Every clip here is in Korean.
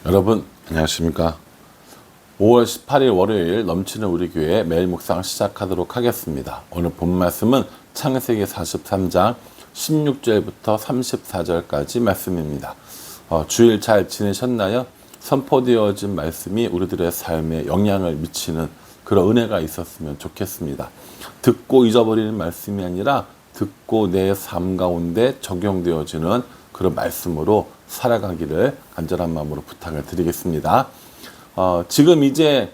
여러분 안녕하십니까. 5월 18일 월요일 넘치는 우리 교회 매일 묵상 시작하도록 하겠습니다. 오늘 본 말씀은 창세기 43장 16절부터 34절까지 말씀입니다. 주일 잘 지내셨나요? 선포되어진 말씀이 우리들의 삶에 영향을 미치는 그런 은혜가 있었으면 좋겠습니다. 듣고 잊어버리는 말씀이 아니라 듣고 내 삶 가운데 적용되어지는 그런 말씀으로 살아가기를 간절한 마음으로 부탁을 드리겠습니다. 지금 이제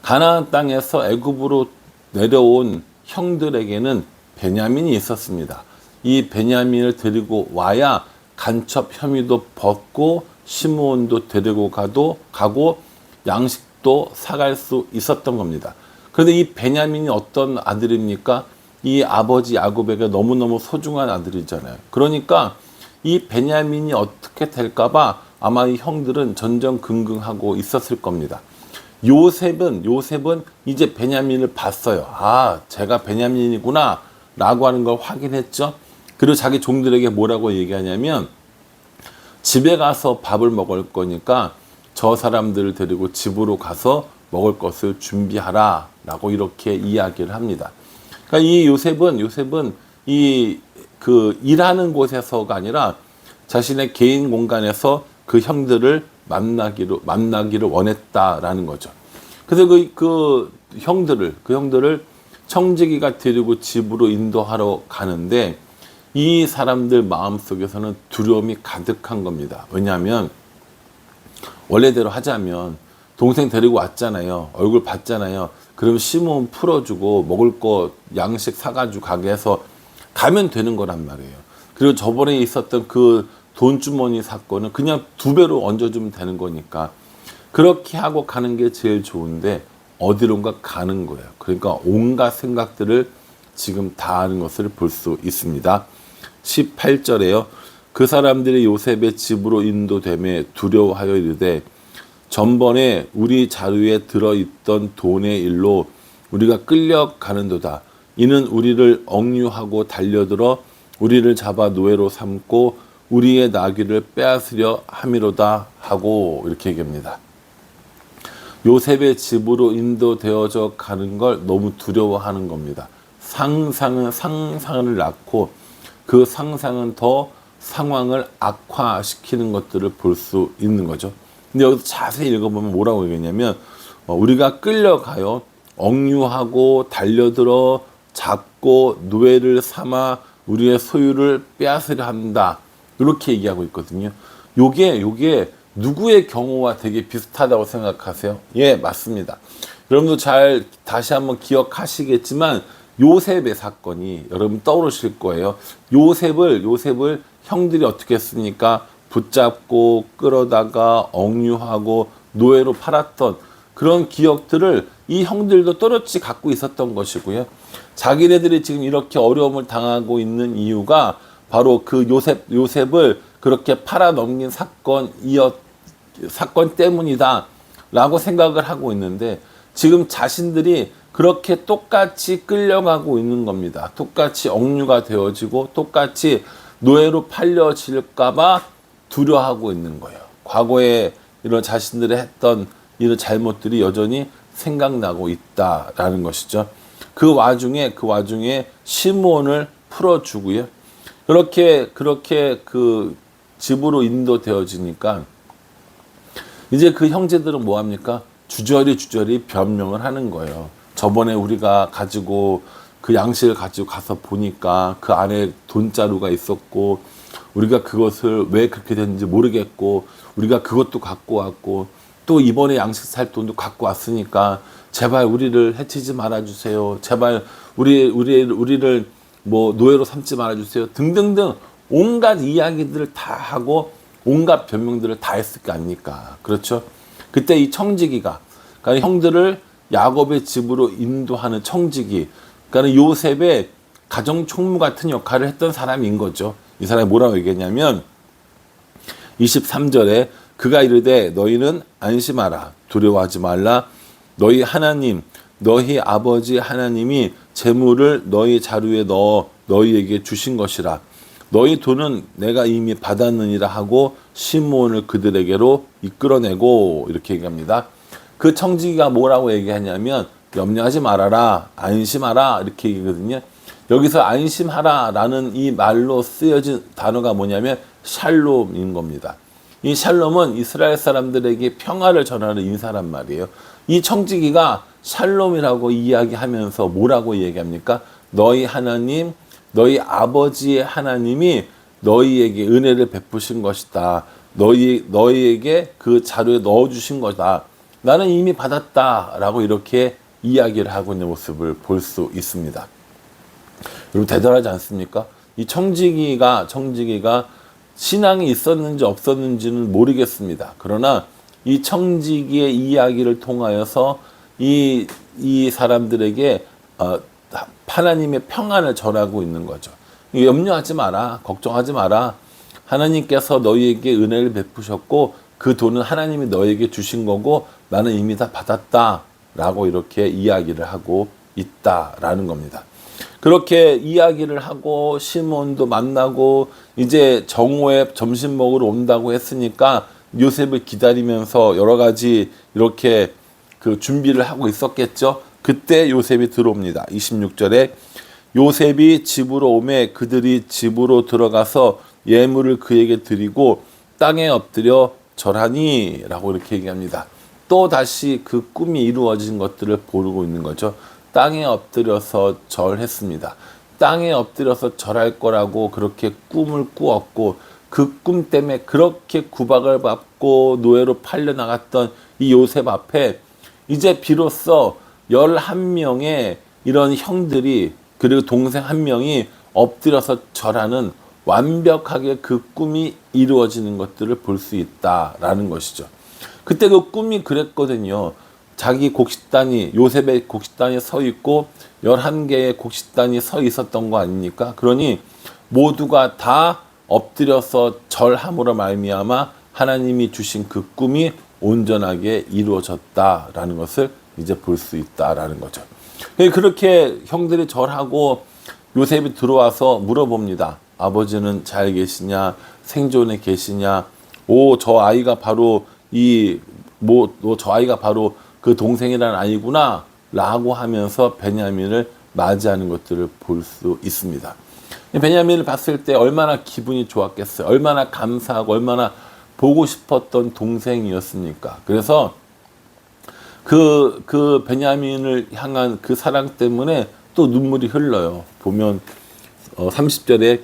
가나안 땅에서 애굽으로 내려온 형들에게는 베냐민이 있었습니다. 이 베냐민을 데리고 와야 간첩 혐의도 벗고 시므온도 데리고 가고 양식도 사갈 수 있었던 겁니다. 그런데 이 베냐민이 어떤 아들입니까? 이 아버지 야곱에게 너무너무 소중한 아들이잖아요. 그러니까 이 베냐민이 어떻게 될까봐 아마 이 형들은 전전긍긍하고 있었을 겁니다. 요셉은 이제 베냐민을 봤어요. 아, 제가 베냐민이구나 라고 하는 걸 확인했죠. 그리고 자기 종들에게 뭐라고 얘기하냐면, 집에 가서 밥을 먹을 거니까 저 사람들을 데리고 집으로 가서 먹을 것을 준비하라 라고 이렇게 이야기를 합니다. 그러니까 이 요셉은 일하는 곳에서가 아니라 자신의 개인 공간에서 그 형들을 만나기를 원했다라는 거죠. 그래서 그 형들을 청지기가 데리고 집으로 인도하러 가는데, 이 사람들 마음속에서는 두려움이 가득한 겁니다. 왜냐하면 원래대로 하자면 동생 데리고 왔잖아요. 얼굴 봤잖아요. 그럼 시몬 풀어주고 먹을 거 양식 사가지고 가게 해서 가면 되는 거란 말이에요. 그리고 저번에 있었던 그 돈주머니 사건은 그냥 2배로 얹어주면 되는 거니까 그렇게 하고 가는 게 제일 좋은데 어디론가 가는 거예요. 그러니까 온갖 생각들을 지금 다 하는 것을 볼 수 있습니다. 18절에요. 그 사람들이 요셉의 집으로 인도됨에 두려워하여 이르되, 전번에 우리 자루에 들어있던 돈의 일로 우리가 끌려가는도다. 이는 우리를 억류하고 달려들어 우리를 잡아 노예로 삼고 우리의 나귀를 빼앗으려 함이로다 하고 이렇게 얘기합니다. 요셉의 집으로 인도되어져 가는 걸 너무 두려워하는 겁니다. 상상을 낳고 그 상상은 더 상황을 악화시키는 것들을 볼 수 있는 거죠. 근데 여기서 자세히 읽어보면 뭐라고 얘기했냐면, 우리가 끌려가요. 억류하고 달려들어 잡고 노예를 삼아 우리의 소유를 빼앗으려 한다. 이렇게 얘기하고 있거든요. 요게 누구의 경우와 되게 비슷하다고 생각하세요? 예, 맞습니다. 여러분도 잘 다시 한번 기억하시겠지만 요셉의 사건이 여러분 떠오르실 거예요. 요셉을 형들이 어떻게 했습니까? 붙잡고 끌어다가 억류하고 노예로 팔았던 그런 기억들을 이 형들도 또렷이 갖고 있었던 것이고요. 자기네들이 지금 이렇게 어려움을 당하고 있는 이유가 바로 그 요셉을 그렇게 팔아넘긴 사건 때문이다 라고 생각을 하고 있는데, 지금 자신들이 그렇게 똑같이 끌려가고 있는 겁니다. 똑같이 억류가 되어지고 똑같이 노예로 팔려질까봐 두려워하고 있는 거예요. 과거에 이런 자신들이 했던 이런 잘못들이 여전히 생각나고 있다라는 것이죠. 그 와중에 시므온을 풀어주고요. 그렇게 그 집으로 인도되어지니까 이제 그 형제들은 뭐 합니까? 주저리 변명을 하는 거예요. 저번에 우리가 가지고 그 양식을 가지고 가서 보니까 그 안에 돈자루가 있었고, 우리가 그것을 왜 그렇게 됐는지 모르겠고, 우리가 그것도 갖고 왔고, 또 이번에 양식 살 돈도 갖고 왔으니까 제발 우리를 해치지 말아주세요. 제발 우리를 뭐 노예로 삼지 말아주세요. 등등등 온갖 이야기들을 다 하고 온갖 변명들을 다 했을 거 아닙니까? 그렇죠? 그때 이 청지기가, 그러니까 형들을 야곱의 집으로 인도하는 청지기, 그러니까 요셉의 가정 총무 같은 역할을 했던 사람인 거죠. 이 사람이 뭐라고 얘기했냐면 23절에 그가 이르되 너희는 안심하라, 두려워하지 말라. 너희 하나님, 너희 아버지 하나님이 재물을 너희 자루에 넣어 너희에게 주신 것이라. 너희 돈은 내가 이미 받았느니라 하고 시므온을 그들에게로 이끌어내고 이렇게 얘기합니다. 그 청지기가 뭐라고 얘기하냐면 염려하지 말아라, 안심하라 이렇게 얘기거든요. 여기서 안심하라라는 이 말로 쓰여진 단어가 뭐냐면 샬롬인 겁니다. 이 샬롬은 이스라엘 사람들에게 평화를 전하는 인사란 말이에요. 이 청지기가 샬롬이라고 이야기하면서 뭐라고 얘기합니까? 너희 하나님, 너희 아버지의 하나님이 너희에게 은혜를 베푸신 것이다. 너희에게 그 자료에 넣어주신 것이다. 나는 이미 받았다라고 이렇게 이야기를 하고 있는 모습을 볼 수 있습니다. 여러분 대단하지 않습니까? 이 청지기가 신앙이 있었는지 없었는지는 모르겠습니다. 그러나 이 청지기의 이야기를 통하여서 이 사람들에게 하나님의 평안을 전하고 있는 거죠. 염려하지 마라, 걱정하지 마라. 하나님께서 너희에게 은혜를 베푸셨고 그 돈은 하나님이 너희에게 주신 거고 나는 이미 다 받았다라고 이렇게 이야기를 하고 있다라는 겁니다. 그렇게 이야기를 하고 시몬도 만나고 이제 정오에 점심 먹으러 온다고 했으니까 요셉을 기다리면서 여러 가지 이렇게 그 준비를 하고 있었겠죠. 그때 요셉이 들어옵니다. 26절에 요셉이 집으로 오매 그들이 집으로 들어가서 예물을 그에게 드리고 땅에 엎드려 절하니 라고 이렇게 얘기합니다. 또 다시 그 꿈이 이루어진 것들을 보고 있는 거죠. 땅에 엎드려서 절했습니다. 땅에 엎드려서 절할 거라고 그렇게 꿈을 꾸었고 그 꿈 때문에 그렇게 구박을 받고 노예로 팔려나갔던 이 요셉 앞에 이제 비로소 11명의 이런 형들이 그리고 동생 한 명이 엎드려서 절하는 완벽하게 그 꿈이 이루어지는 것들을 볼 수 있다라는 것이죠. 그때 그 꿈이 그랬거든요. 자기 곡식단이 요셉의 곡식단이 서 있고 11개의 곡식단이 서 있었던 거 아닙니까? 그러니 모두가 다 엎드려서 절함으로 말미암아 하나님이 주신 그 꿈이 온전하게 이루어졌다라는 것을 이제 볼 수 있다라는 거죠. 그렇게 형들이 절하고 요셉이 들어와서 물어봅니다. 아버지는 잘 계시냐? 생존에 계시냐? 저 아이가 바로 저 아이가 바로 그 동생이라는 아이구나 라고 하면서 베냐민을 맞이하는 것들을 볼 수 있습니다. 베냐민을 봤을 때 얼마나 기분이 좋았겠어요. 얼마나 감사하고 얼마나 보고 싶었던 동생이었습니까? 그래서 그 베냐민을 향한 그 사랑 때문에 또 눈물이 흘러요. 보면 30절에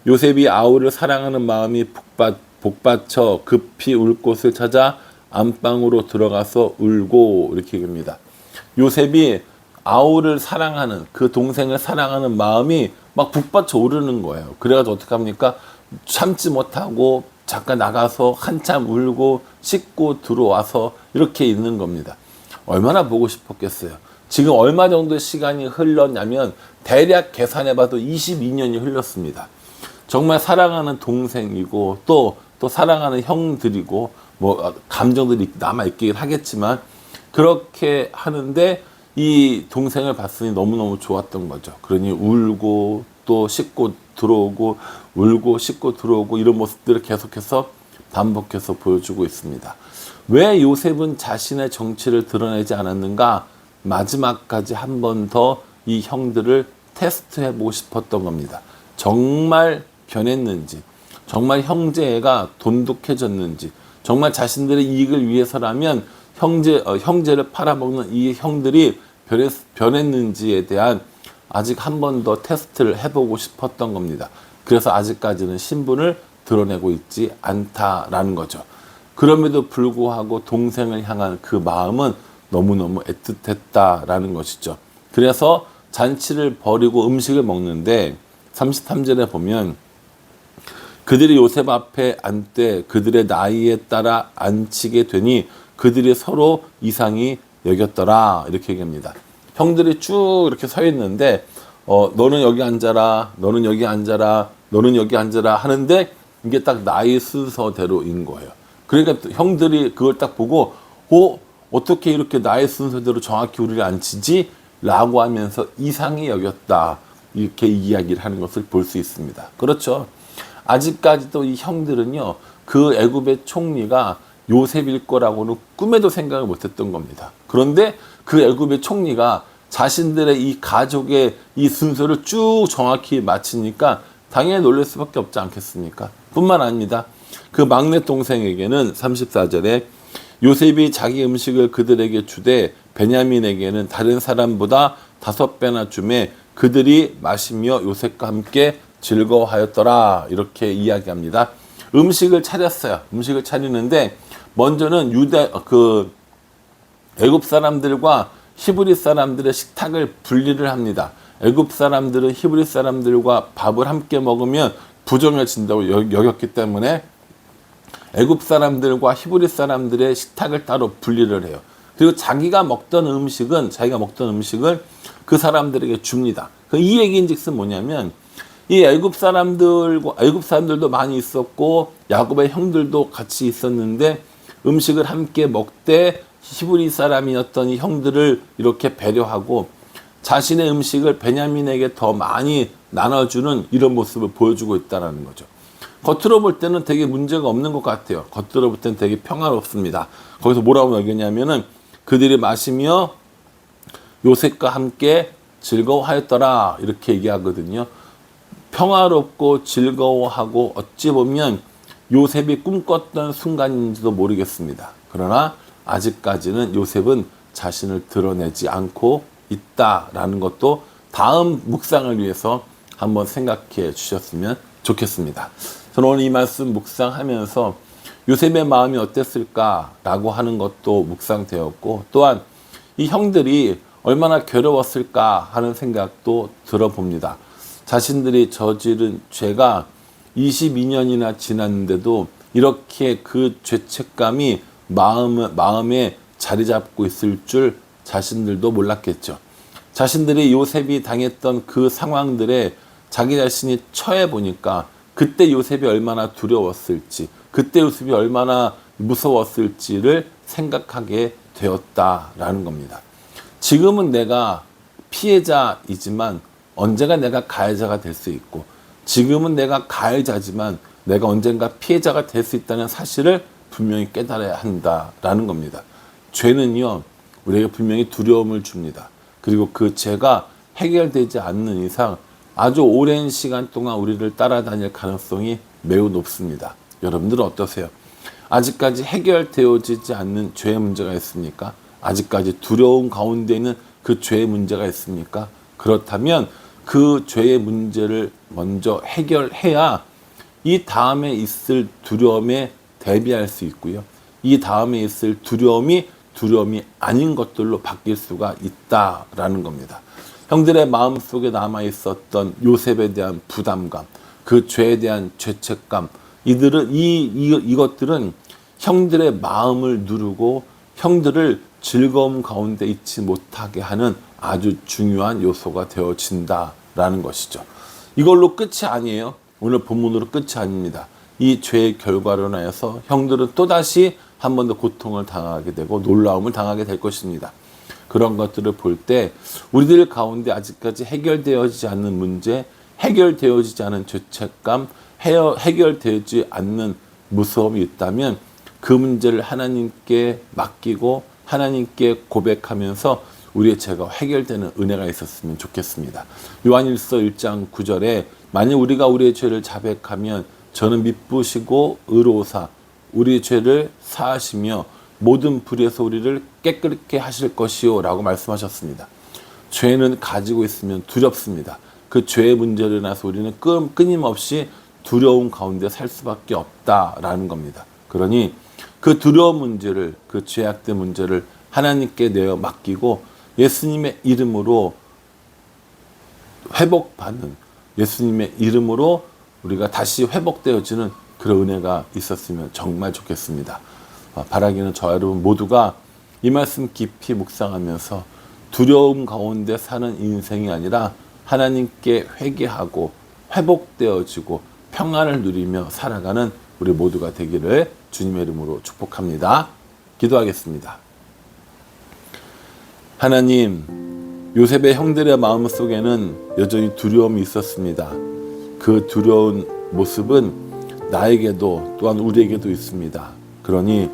요셉이 아우를 사랑하는 마음이 복받쳐 급히 울 곳을 찾아 안방으로 들어가서 울고 이렇게 얘기합니다. 요셉이 아우를 사랑하는 그 동생을 사랑하는 마음이 막 북받쳐 오르는 거예요. 그래가지고 어떻게 합니까? 참지 못하고 잠깐 나가서 한참 울고 씻고 들어와서 이렇게 있는 겁니다. 얼마나 보고 싶었겠어요. 지금 얼마 정도의 시간이 흘렀냐면 대략 계산해봐도 22년이 흘렀습니다. 정말 사랑하는 동생이고 또 사랑하는 형들이고 뭐 감정들이 남아있긴 하겠지만 그렇게 하는데 이 동생을 봤으니 너무너무 좋았던 거죠. 그러니 울고 또 씻고 들어오고 울고 씻고 들어오고 이런 모습들을 계속해서 반복해서 보여주고 있습니다. 왜 요셉은 자신의 정체를 드러내지 않았는가? 마지막까지 한 번 더 이 형들을 테스트해보고 싶었던 겁니다. 정말 변했는지, 정말 형제가 돈독해졌는지, 정말 자신들의 이익을 위해서라면 형제를 팔아먹는 이 형들이 변했는지에 대한 아직 한 번 더 테스트를 해보고 싶었던 겁니다. 그래서 아직까지는 신분을 드러내고 있지 않다라는 거죠. 그럼에도 불구하고 동생을 향한 그 마음은 너무너무 애틋했다라는 것이죠. 그래서 잔치를 벌이고 음식을 먹는데 33절에 보면 그들이 요셉 앞에 앉되 그들의 나이에 따라 앉히게 되니 그들이 서로 이상히 여겼더라 이렇게 얘기합니다. 형들이 쭉 이렇게 서 있는데 너는 여기 앉아라, 너는 여기 앉아라, 너는 여기 앉아라 하는데 이게 딱 나이 순서대로인 거예요. 그러니까 형들이 그걸 딱 보고 어떻게 이렇게 나이 순서대로 정확히 우리를 앉히지? 라고 하면서 이상히 여겼다 이렇게 이야기를 하는 것을 볼 수 있습니다. 그렇죠. 아직까지도 이 형들은요 그 애굽의 총리가 요셉일 거라고는 꿈에도 생각을 못했던 겁니다. 그런데 그 애굽의 총리가 자신들의 이 가족의 이 순서를 쭉 정확히 마치니까 당연히 놀랄 수밖에 없지 않겠습니까? 뿐만 아닙니다. 그 막내 동생에게는 34절에 요셉이 자기 음식을 그들에게 주되 베냐민에게는 다른 사람보다 5배나 주매 그들이 마시며 요셉과 함께 즐거워하였더라. 이렇게 이야기합니다. 음식을 차렸어요. 음식을 차리는데 먼저는 애굽 사람들과 히브리 사람들의 식탁을 분리를 합니다. 애굽 사람들은 히브리 사람들과 밥을 함께 먹으면 부정해진다고 여겼기 때문에 애굽 사람들과 히브리 사람들의 식탁을 따로 분리를 해요. 그리고 자기가 먹던 음식을 그 사람들에게 줍니다. 이 얘기인즉슨 뭐냐면 이 애굽 사람들도 많이 있었고 야곱의 형들도 같이 있었는데 음식을 함께 먹되 히브리 사람이었던 이 형들을 이렇게 배려하고 자신의 음식을 베냐민에게 더 많이 나눠주는 이런 모습을 보여주고 있다는 거죠. 겉으로 볼 때는 되게 문제가 없는 것 같아요. 겉으로 볼 때는 되게 평화롭습니다. 거기서 뭐라고 얘기냐면은 그들이 마시며 요셉과 함께 즐거워하였더라 이렇게 얘기하거든요. 평화롭고 즐거워하고 어찌 보면 요셉이 꿈꿨던 순간인지도 모르겠습니다. 그러나 아직까지는 요셉은 자신을 드러내지 않고 있다라는 것도 다음 묵상을 위해서 한번 생각해 주셨으면 좋겠습니다. 저는 오늘 이 말씀 묵상하면서 요셉의 마음이 어땠을까라고 하는 것도 묵상되었고 또한 이 형들이 얼마나 괴로웠을까 하는 생각도 들어봅니다. 자신들이 저지른 죄가 22년이나 지났는데도 이렇게 그 죄책감이 마음에 자리 잡고 있을 줄 자신들도 몰랐겠죠. 자신들이 요셉이 당했던 그 상황들에 자기 자신이 처해 보니까 그때 요셉이 얼마나 두려웠을지, 그때 요셉이 얼마나 무서웠을지를 생각하게 되었다라는 겁니다. 지금은 내가 피해자이지만 언젠가 내가 가해자가 될 수 있고, 지금은 내가 가해자지만 내가 언젠가 피해자가 될 수 있다는 사실을 분명히 깨달아야 한다라는 겁니다. 죄는요, 우리에게 분명히 두려움을 줍니다. 그리고 그 죄가 해결되지 않는 이상 아주 오랜 시간 동안 우리를 따라다닐 가능성이 매우 높습니다. 여러분들은 어떠세요? 아직까지 해결되어지지 않는 죄의 문제가 있습니까? 아직까지 두려움 가운데 있는 그 죄의 문제가 있습니까? 그렇다면 그 죄의 문제를 먼저 해결해야 이 다음에 있을 두려움에 대비할 수 있고요. 이 다음에 있을 두려움이 아닌 것들로 바뀔 수가 있다라는 겁니다. 형들의 마음속에 남아 있었던 요셉에 대한 부담감, 그 죄에 대한 죄책감, 이것들은 형들의 마음을 누르고 형들을 즐거움 가운데 있지 못하게 하는 아주 중요한 요소가 되어진다라는 것이죠. 이걸로 끝이 아니에요. 오늘 본문으로 끝이 아닙니다. 이 죄의 결과로 인하여서 형들은 또다시 한 번 더 고통을 당하게 되고 놀라움을 당하게 될 것입니다. 그런 것들을 볼 때 우리들 가운데 아직까지 해결되어지지 않는 문제, 해결되어지지 않은 죄책감, 해결되지 않는 무서움이 있다면 그 문제를 하나님께 맡기고 하나님께 고백하면서 우리의 죄가 해결되는 은혜가 있었으면 좋겠습니다. 요한일서 1장 9절에 만약 우리가 우리의 죄를 자백하면 저는 미쁘시고 의로우사 우리의 죄를 사하시며 모든 불의에서 우리를 깨끗게 하실 것이요 라고 말씀하셨습니다. 죄는 가지고 있으면 두렵습니다. 그 죄의 문제를 인해서 우리는 끊임없이 두려움 가운데 살 수밖에 없다라는 겁니다. 그러니 그 두려운 문제를, 그 죄악된 문제를 하나님께 내어 맡기고 예수님의 이름으로 회복받는, 예수님의 이름으로 우리가 다시 회복되어지는 그런 은혜가 있었으면 정말 좋겠습니다. 바라기는 저와 여러분 모두가 이 말씀 깊이 묵상하면서 두려움 가운데 사는 인생이 아니라 하나님께 회개하고 회복되어지고 평안을 누리며 살아가는 우리 모두가 되기를 주님의 이름으로 축복합니다. 기도하겠습니다. 하나님, 요셉의 형들의 마음속에는 여전히 두려움이 있었습니다. 그 두려운 모습은 나에게도 또한 우리에게도 있습니다. 그러니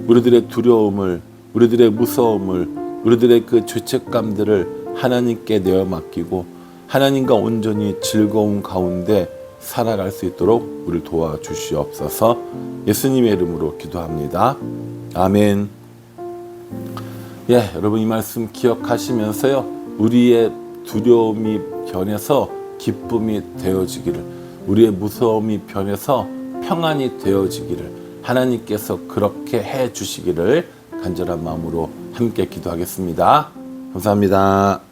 우리들의 두려움을, 우리들의 무서움을, 우리들의 그 죄책감들을 하나님께 내어 맡기고 하나님과 온전히 즐거운 가운데 살아갈 수 있도록 우리를 도와주시옵소서. 예수님의 이름으로 기도합니다. 아멘. 예, 여러분 이 말씀 기억하시면서요, 우리의 두려움이 변해서 기쁨이 되어지기를, 우리의 무서움이 변해서 평안이 되어지기를 하나님께서 그렇게 해 주시기를 간절한 마음으로 함께 기도하겠습니다. 감사합니다.